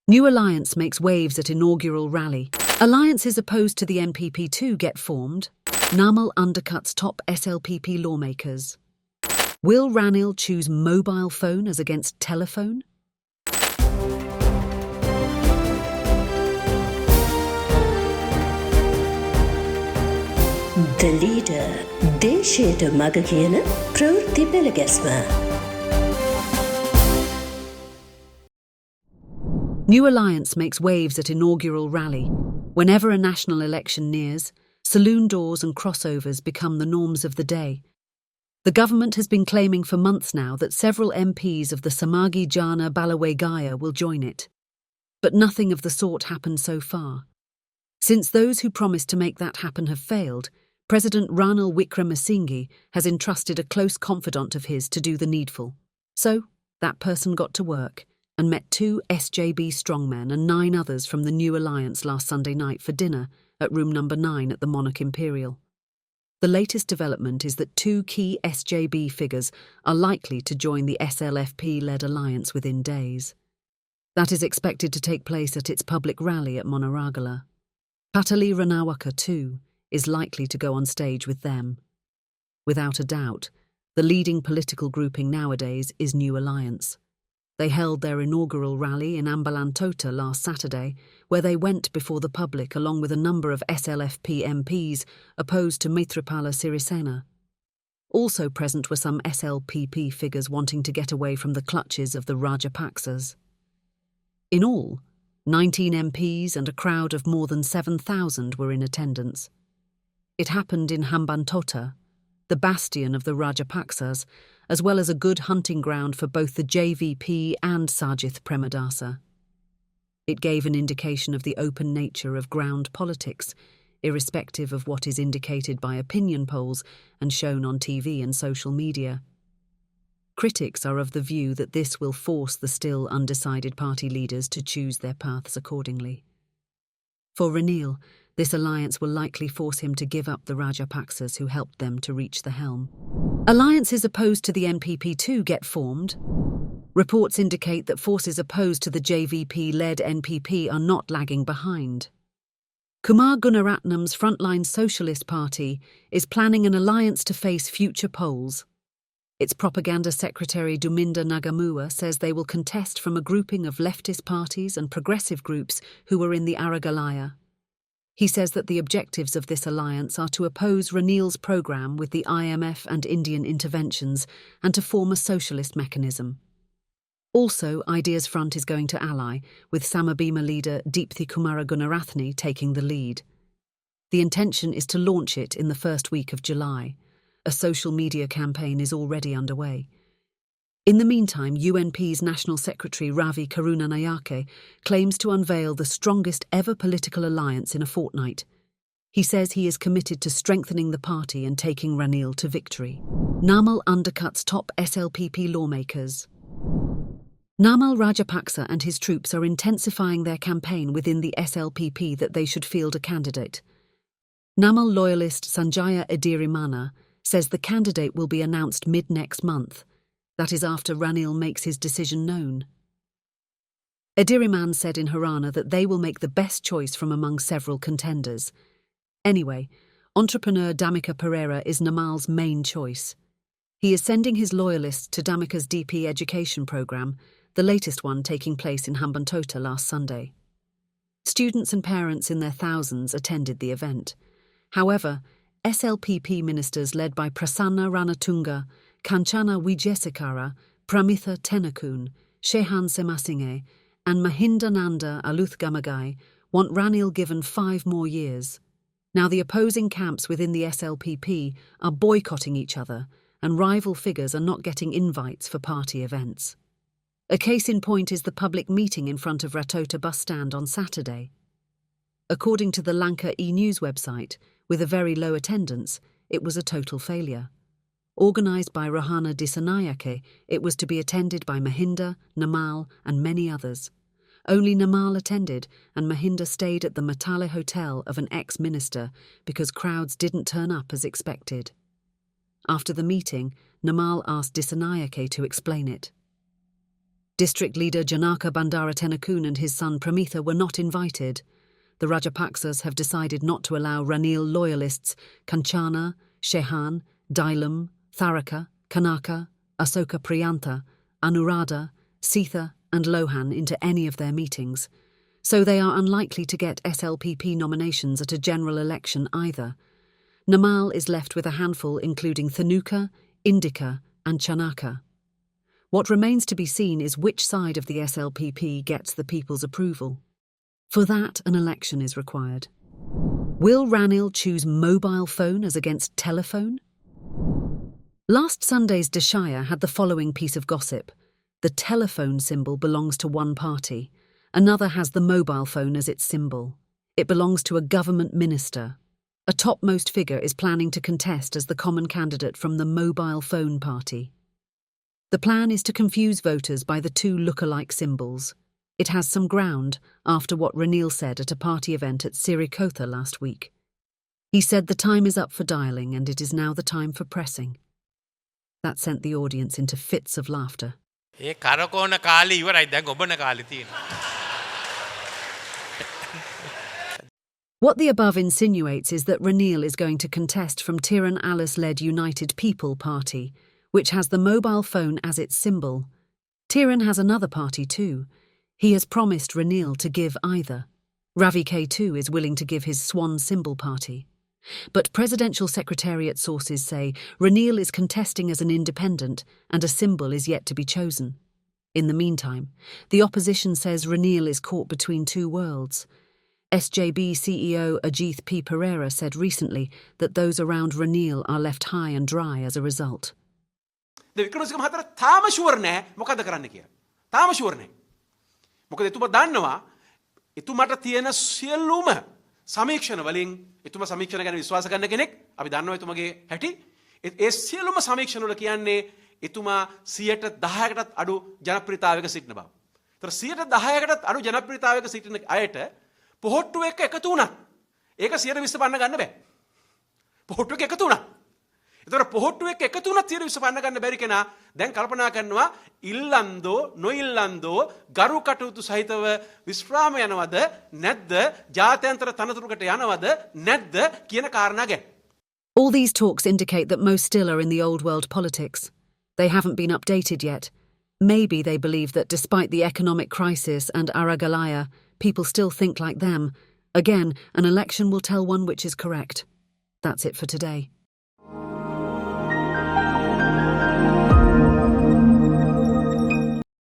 New alliance makes waves at inaugural rally. Alliances opposed to the NPP too get formed. Namal undercuts top SLPP lawmakers. Will Ranil choose mobile phone as against telephone? The leader, දේශයට මග කියන ප්‍රවෘත්ති පෙළගැස්ම. New alliance makes waves at inaugural rally. Whenever a national election nears, saloon doors and crossovers become the norms of the day. The government has been claiming for months now that several MPs of the Samagi Jana Balawegaya will join it. But nothing of the sort happened so far. Since those who promised to make that happen have failed, President Ranil Wickremesinghe has entrusted a close confidant of his to do the needful. So, that person got to work and met 2 SJB strongmen and 9 others from the New Alliance last Sunday night for dinner at room number 9 at the Monarch Imperial. The latest development is that 2 key SJB figures are likely to join the SLFP-led alliance within days. That is expected to take place at its public rally at Monaragala. Patali Ranawaka, too, is likely to go on stage with them. Without a doubt, the leading political grouping nowadays is New Alliance. They held their inaugural rally in Ambalantota last Saturday, where they went before the public along with a number of SLFP MPs opposed to Maitripala Sirisena. Also present were some SLPP figures wanting to get away from the clutches of the Rajapaksas. In all, 19 MPs and a crowd of more than 7,000 were in attendance. It happened in Hambantota, the bastion of the Rajapaksas, as well as a good hunting ground for both the JVP and Sajith Premadasa. It gave an indication of the open nature of ground politics, irrespective of what is indicated by opinion polls and shown on TV and social media. Critics are of the view that this will force the still undecided party leaders to choose their paths accordingly. For Ranil, this alliance will likely force him to give up the Rajapaksas who helped them to reach the helm. Alliances opposed to the NPP too get formed. Reports indicate that forces opposed to the JVP-led NPP are not lagging behind. Kumar Gunaratnam's Frontline Socialist Party is planning an alliance to face future polls. Its propaganda secretary Duminda Nagamua says they will contest from a grouping of leftist parties and progressive groups who were in the Aragalaya. He says that the objectives of this alliance are to oppose Ranil's programme with the IMF and Indian interventions and to form a socialist mechanism. Also, Ideas Front is going to ally, with Samabima leader Deepthi Kumara Gunarathne taking the lead. The intention is to launch it in the first week of July. A social media campaign is already underway. In the meantime, UNP's National Secretary Ravi Karunanayake claims to unveil the strongest ever political alliance in a fortnight. He says he is committed to strengthening the party and taking Ranil to victory. Namal undercuts top SLPP lawmakers. Namal Rajapaksa and his troops are intensifying their campaign within the SLPP that they should field a candidate. Namal loyalist Sanjaya Edirimana says the candidate will be announced mid-next month. That is after Ranil makes his decision known. Ediriman said in Harana that they will make the best choice from among several contenders. Anyway, entrepreneur Damika Pereira is Namal's main choice. He is sending his loyalists to Damika's DP education programme, the latest one taking place in Hambantota last Sunday. Students and parents in their thousands attended the event. However, SLPP ministers led by Prasanna Ranatunga, Kanchana Wijesekara, Pramitha Tenakun, Shehan Semasinghe, and Mahindananda Aluthgamagai want Ranil given 5 more years. Now the opposing camps within the SLPP are boycotting each other, and rival figures are not getting invites for party events. A case in point is the public meeting in front of Ratota bus stand on Saturday. According to the Lanka e-news website, with a very low attendance, it was a total failure. Organised by Rohana Disanayake, it was to be attended by Mahinda, Namal and many others. Only Namal attended and Mahinda stayed at the Matale Hotel of an ex-minister because crowds didn't turn up as expected. After the meeting, Namal asked Disanayake to explain it. District leader Janaka Bandaratenakun and his son Pramitha were not invited. The Rajapaksas have decided not to allow Ranil loyalists Kanchana, Shehan, Dailam, Tharaka, Kanaka, Asoka Priyantha, Anuradha, Sitha and Lohan into any of their meetings, so they are unlikely to get SLPP nominations at a general election either. Namal is left with a handful including Thanuka, Indika and Chanaka. What remains to be seen is which side of the SLPP gets the people's approval. For that, an election is required. Will Ranil choose mobile phone as against telephone? Last Sunday's Dashaya had the following piece of gossip. The telephone symbol belongs to one party. Another has the mobile phone as its symbol. It belongs to a government minister. A topmost figure is planning to contest as the common candidate from the mobile phone party. The plan is to confuse voters by the two look-alike symbols. It has some ground after what Ranil said at a party event at Sirikotha last week. He said the time is up for dialling and it is now the time for pressing. That sent the audience into fits of laughter. ඒ කරකෝන කාලේ ඉවරයි දැන් ඔබන කාලේ තියෙනවා. What the above insinuates is that Ranil is going to contest from Tiran Alice-led United People Party, which has the mobile phone as its symbol. Tiran has another party too. He has promised Ranil to give either. Ravi K too is willing to give his Swan symbol party. But presidential secretariat sources say Ranil is contesting as an independent and a symbol is yet to be chosen. In the meantime, the opposition says Ranil is caught between two worlds. SJB CEO Ajith P. Pereira said recently that those around Ranil are left high and dry as a result. Wickremesinghe මහත්තයා තාම sure නැහැ මොකද කරන්න කියලා. තාම sure නැහැ. මොකද එතුමා දන්නවා එතුමාට තියෙන සියලුම සමීක්ෂණ වලින් එතුමා සමීක්ෂණ ගැන විශ්වාස කරන කෙනෙක් අපි දන්නවා එතුමාගේ හැටි ඒ සියලුම සමීක්ෂණ වල කියන්නේ එතුමා 10%කටත් අඩු ජනප්‍රියතාවයක සිටින බව. ඒතර 10%කටත් අඩු ජනප්‍රියතාවයක සිටින අයට පොහොට්ටු එක්ක එකතු වුණා. ඒක 120 පන්න ගන්න බෑ. පොහොට්ටු එක්ක එකතු වුණා. ඒතර පොහොට්ටු එක්ක එකතු වුණත් 120 පන්න ගන්න බැරි කෙනා දැන් කල්පනා කරනවා ඉල්ලන්දෝ නොඉල්ලන්දෝ ගරු කටයුතු සහිතව විශ්‍රාම යනවද නැද්ද ජාත්‍යන්තර තනතුරකට යනවද නැද්ද කියන කාරණා ගැන. All these talks indicate that most still are in the old world politics. They haven't been updated yet. Maybe they believe that despite the economic crisis and Aragalaya, people still think like them. Again, an election will tell one which is correct. That's it for today.